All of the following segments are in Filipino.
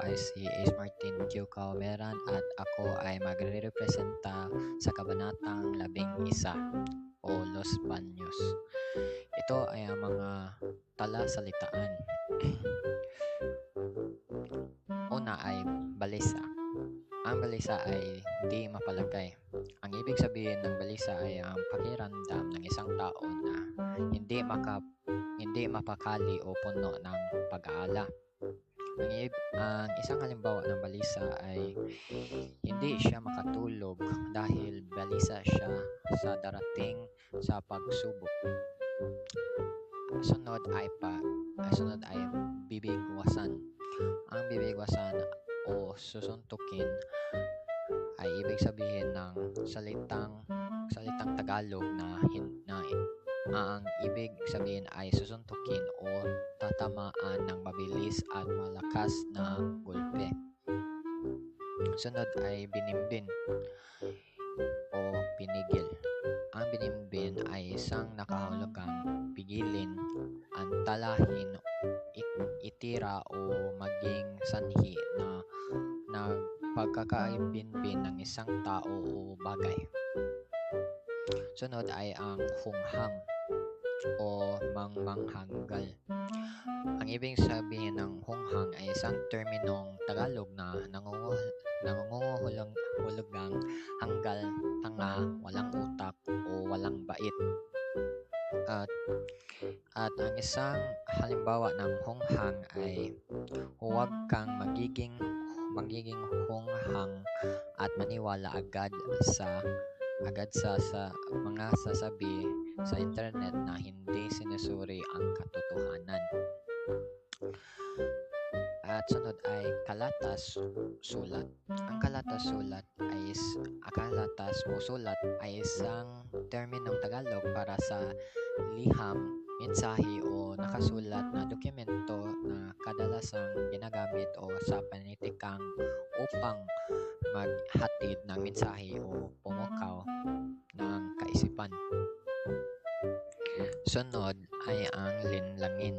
ay si Ace Martin Q. Cauveran at ako ay magre-representa sa Kabanatang 11 o Los Baños. Ito ay ang mga talasalitaan. Una ay balisa. Ang balisa ay di mapalagay. Ang ibig sabihin ng balisa ay ang pakiramdam ng isang tao na hindi mapakali o puno ng pag-aala. Ang isang halimbawa ng balisa ay hindi siya makatulog dahil balisa siya sa darating sa pagsubok. Sunod ay bibigwasan. Ang bibigwasan o susuntukin ay ibig sabihin ng salitang Tagalog na ang ibig sabihin ay susuntukin o tatamaan ng mabilis at malakas na gulpe. Sunod ay binimbin o pinigil. Ang binimbin ay isang nakahulugang pigilin, antalahin, itira o maging sanhi na pagkakaibinbin ng isang tao o bagay. Sunod ay ang hunghang o mangmanghanggal. Ang ibig sabihin ng hunghang ay isang terminong Tagalog na nangungulugang hanggal, tanga, walang utak o walang bait. At ang isang halimbawa ng hunghang ay huwag kang magiging hunghang at maniwala agad sa mga sasabi sa internet na hindi sinusuri ang katotohanan. At sunod ay kalatas sulat. Ang kalatas o sulat ay isang terminong Tagalog para sa liham, mensahe o nakasulat na dokumento na kadalasang ginagamit o sa panitikang upang maghatid ng mensahe o pumukaw ng kaisipan. Sunod ay ang linlangin.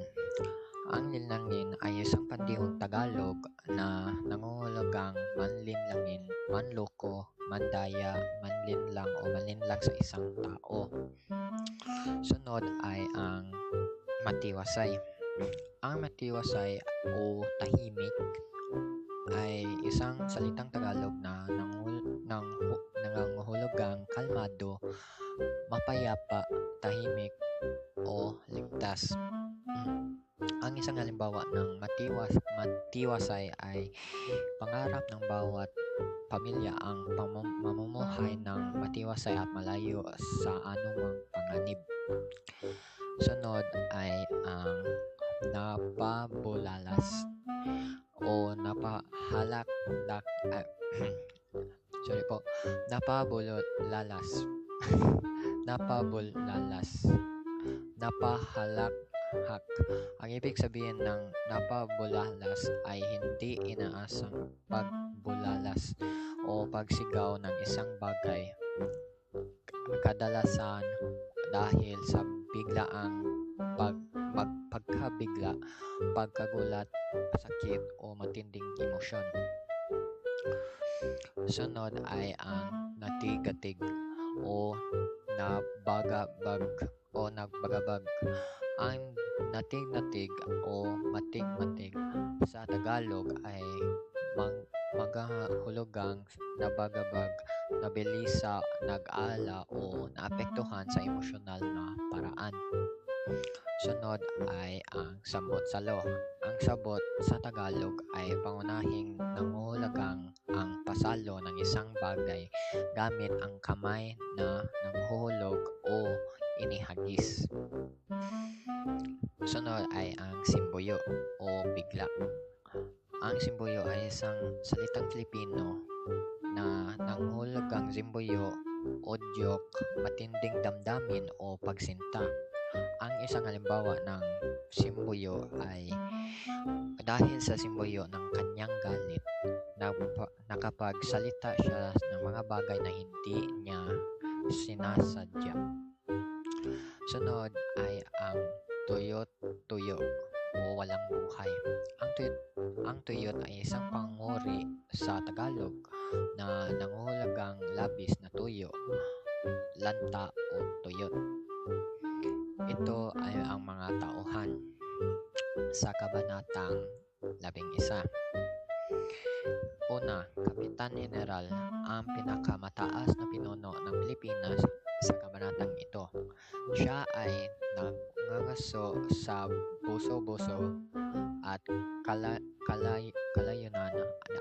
Ang linlangin ay isang pandihong Tagalog na nangungulugang manlinlangin, manloko, mandaya, manlinlang o malinlang sa isang tao. Sunod ay ang matiwasay. Ang matiwasay o tahimik ay isang salitang Tagalog na nangangahulugang kalmado, mapayapa, tahimik o ligtas. Ang isang halimbawa ng matiwasay ay pangarap ng bawat pamilya ang mamumuhay ng matiwasay at malayo sa anumang panganib. Sunod ay ang napabulalas o napahalakhak. Ang ibig sabihin ng napabulalas ay hindi inaasang pagbulalas o pagsigaw ng isang bagay, kadalasan dahil sa biglaang pagkabigla, pagkagulat, sakit o matinding emosyon. Sunod ay ang natigatig o nagbagabag. Ang natig-natig o matig-matig sa Tagalog ay magahulugang nabagabag, nabilisa, nag-ala o naapektuhan sa emosyonal na paraan. Sunod ay ang sabot-salo. Ang sabot sa Tagalog ay pangunahing nanghuhulugang ang pasalo ng isang bagay gamit ang kamay na nanghuhulog o inihagis. Sunod ay ang simbuyo o bigla. Ang simbuyo ay isang salitang Filipino na nanghuhulugang simbuyo, udyok, matinding damdamin o pagsinta. Ang isang halimbawa ng simbuyo ay dahil sa simbuyo ng kanyang galit, nakapagsalita siya ng mga bagay na hindi niya sinasadya. Sunod ay ang tuyo-tuyo o walang buhay. Ang tuyot ay isang panguri sa Tagalog na nanguhulugang labis na tuyo, lanta o tuyot. Ito ay ang mga tauhan sa Kabanatang 11. Una, Kapitan General ang pinakamataas na pinuno ng Pilipinas sa kabanatang ito. Siya ay nangangaso sa buso-buso at kalayunan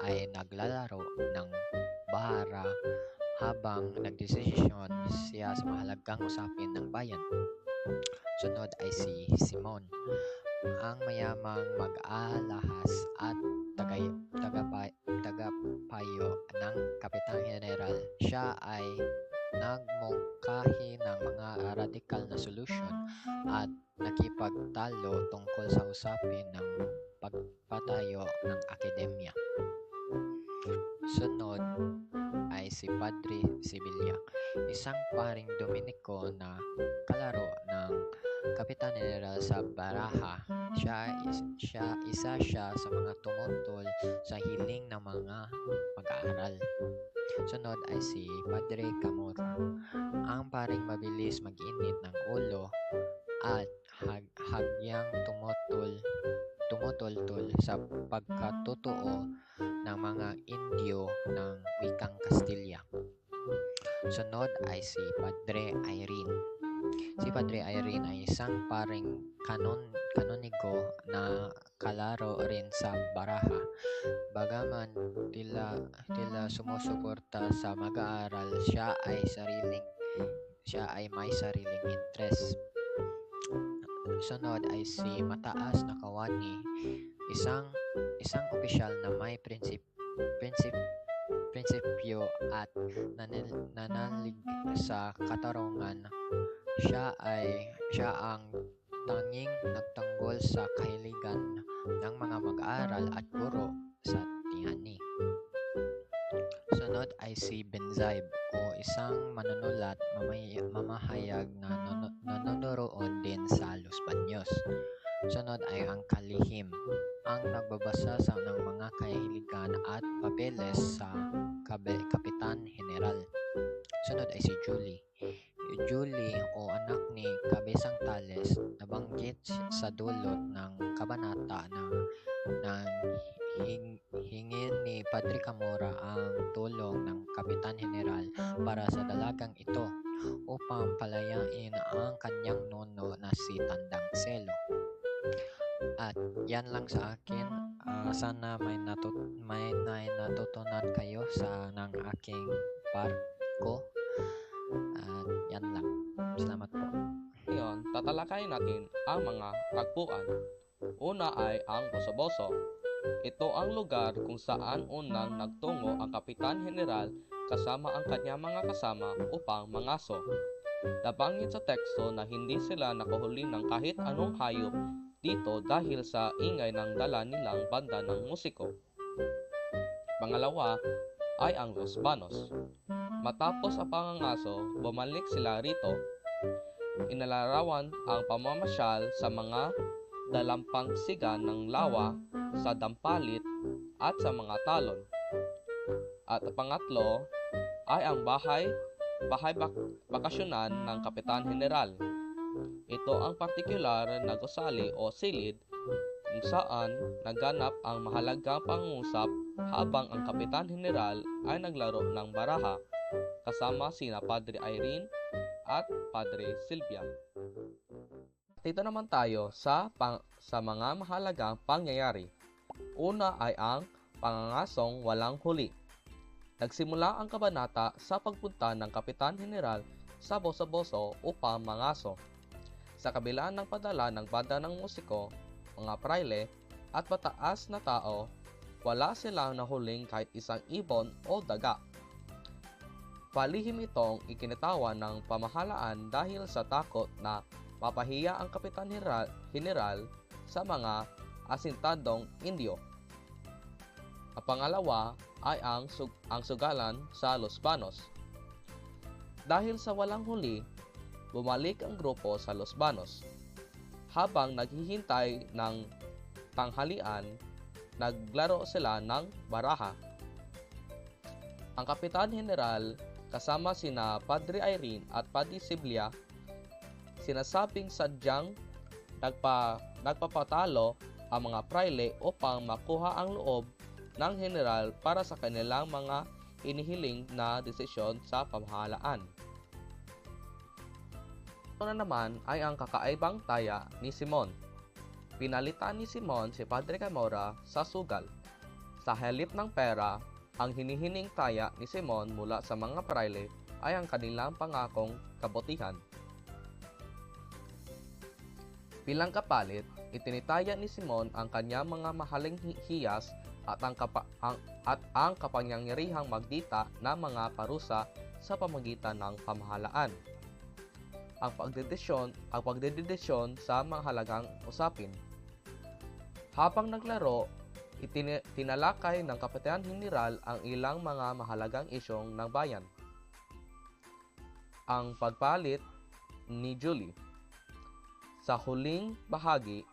ay naglalaro ng bahara habang nagdesisyon siya sa mahalagang usapin ng bayan. Sunod ay si Simon, ang mayamang mag-aalahas at tagapayo ng Kapitan General. Siya ay nagmungkahi ng mga radikal na solusyon at nakipagtalo tungkol sa usapin ng pagpatayo ng akademya. Sunod ay si Padre Sibilya, isang paring Dominiko na kalaro ng Kapitan General sa baraha. Isa siya sa mga tumutol sa hiling ng mga mag-aaral. Sunod ay si Padre Camorra, ang paring mabilis mag-init ng ulo at hagyang tumutultol sa pagkatotoo ng mga Indio ng wikang Kastilya. Sunod ay si Padre Irene. Si Padre Irene ay isang paring kanonigo na kalaro rin sa baraha. Bagaman tila sumusuporta sa mag-aaral, siya ay may sariling interes. Sunod ay si Mataas na Kawani, isang opisyal na may prinsipyo at nanalig sa katarungan. Siya ang tanging nagtanggol sa kahiligan ng mga mag-aaral at guro sa Tiani. Sunod ay si Benzaib o isang manunulat mamahayag na nanonoroon din sa Los Baños. Sunod ay ang Kalihim, ang nagbabasa ng mga kahiligan at papeles sa Kapitan General. Sunod ay si Julie. Julie o anak ni Kabisang Tales, nabanggit sa dulot ng kabanata na hingin ni Padre Camorra ang tulong ng Kapitan General para sa dalagang ito upang palayain ang kanyang nono na si Tandang Selo. At yan lang sa akin. Sana may natutunan kayo sa ng aking part ko. At yan lang. Salamat po. Ngayon, tatalakayin natin ang mga tagpuan. Una ay ang Boso-Boso. Ito ang lugar kung saan unang nagtungo ang Kapitan General kasama ang kanyang mga kasama upang mangaso. Nabanggit sa teksto na hindi sila nakahuli ng kahit anong hayop dito dahil sa ingay ng dala nilang banda ng musiko. Pangalawa ay ang Los Banos. Matapos ang pangangaso, bumalik sila rito. Inalarawan ang pamamasyal sa mga dalampasigan ng lawa, sa dampalit at sa mga talon. At pangatlo ay ang bahay bakasyonan ng Kapitan General. Ito ang partikular na gusali o silid kung saan naganap ang mahalagang pangungusap habang ang Kapitan General ay naglaro ng baraha kasama sina Padre Irene at Padre Silvia. Dito naman tayo sa mga mahalagang pangyayari. Una ay ang pangangasong walang huli. Nagsimula ang kabanata sa pagpunta ng Kapitan General sa Boso-Boso upang mangaso. Sa kabila ng padala ng banda ng musiko, mga praile at mataas na tao, wala silang nahuling kahit isang ibon o daga. Palihim itong ikinitawan ng pamahalaan dahil sa takot na mapahiya ang Kapitan General sa mga asintadong Indio. Ang pangalawa ay ang sugalan sa Los Banos. Dahil sa walang huli, bumalik ang grupo sa Los Banos. Habang naghihintay ng tanghalian, naglaro sila ng baraha. Ang Kapitan General kasama sina Padre Irene at Padre Siblia sinasabing sadyang nagpapatalo ang mga prayle upang makuha ang loob ng general para sa kanilang mga inihiling na desisyon sa pamahalaan. Ito na naman ay ang kakaibang taya ni Simon. Pinalitan ni Simon si Padre Camora sa sugal. Sa halip ng pera, ang hinihining taya ni Simon mula sa mga prayle ay ang kanilang pangakong kabutihan. Bilang kapalit, itinitaya ni Simon ang kanyang mga mahaling hiyas at ang kapangyarihang magdita ng mga parusa sa pamagitan ng pamahalaan. Ang pagdedesisyon sa mahalagang usapin. Habang naglaro, tinalakay ng Kapitan General ang ilang mga mahalagang isyong ng bayan. Ang pagpalit ni Julie. Sa huling bahagi,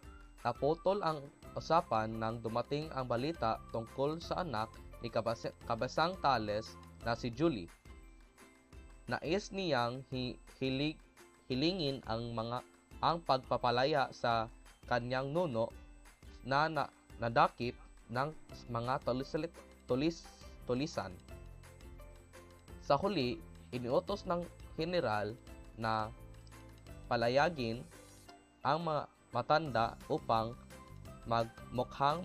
naputol ang usapan nang dumating ang balita tungkol sa anak ni Kabasang Tales na si Julie. Nais niyang hilingin ang pagpapalaya sa kanyang nuno na nadakip ng mga tulisan. Sa huli, iniutos ng general na palayagin ang mga matanda upang magmukhang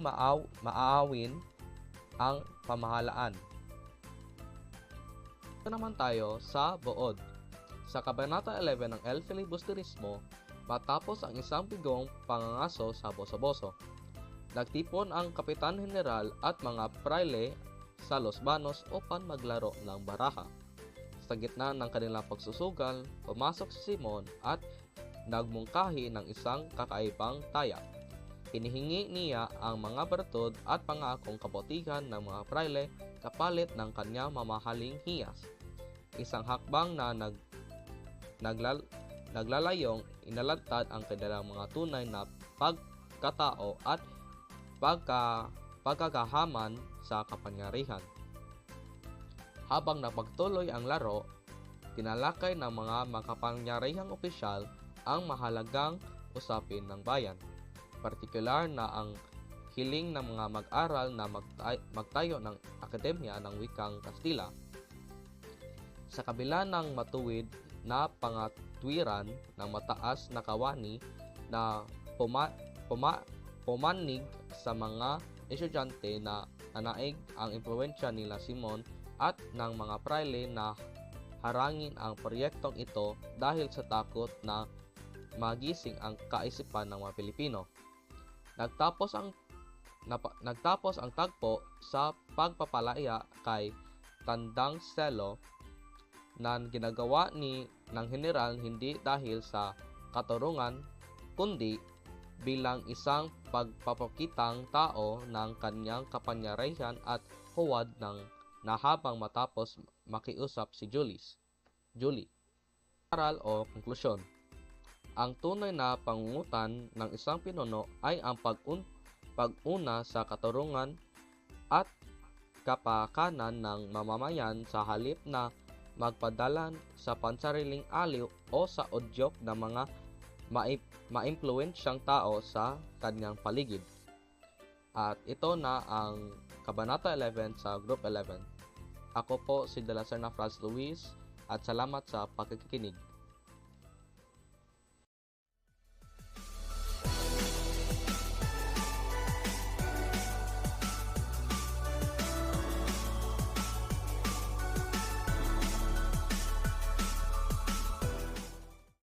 maaawin ang pamahalaan. Ito naman tayo sa buod. Sa Kabanata 11 ng El Filibusterismo, matapos ang isang bigong pangangaso sa boso-boso, nagtipon ang Kapitan General at mga prayle sa Los Banos upang maglaro ng baraha. Sa gitna ng kanilang pagsusugal, pumasok si Simon at nagmungkahi ng isang kakaibang taya. Hinihingi niya ang mga bertud at pangakong kabutihan ng mga prayle kapalit ng kanyang mamahaling hiyas. Isang hakbang na naglalayong inalatad ang kanilang mga tunay na pagkatao at pagkakahaman sa kapangyarihan. Habang napagtuloy ang laro, tinalakay ng mga makapangyarihang opisyal ang mahalagang usapin ng bayan, partikular na ang hiling ng mga mag-aral na magtayo ng Akademya ng Wikang Kastila. Sa kabila ng matuwid na pangatwiran ng mataas na kawani na pumanig sa mga estudyante na nanaig ang impluwensya nila Simon at ng mga prayle na harangin ang proyektong ito dahil sa takot na magising ang kaisipan ng mga Pilipino. Nagtapos ang tagpo sa pagpapalaya kay Tandang Selo na ginagawa ng general hindi dahil sa katurungan kundi bilang isang pagpapakitang tao ng kanyang kapangyarihan at huwad na habang matapos makiusap si Julie. Aral o konklusyon. Ang tunay na pangungutan ng isang pinuno ay ang pag-una sa katurungan at kapakanan ng mamamayan sa halip na magpadala sa pansariling aliw o sa udyok ng mga maimpluwensyang tao sa kanyang paligid. At ito na ang Kabanata 11 sa Group 11. Ako po si De La Serna Franz Luis at salamat sa pagkikinig.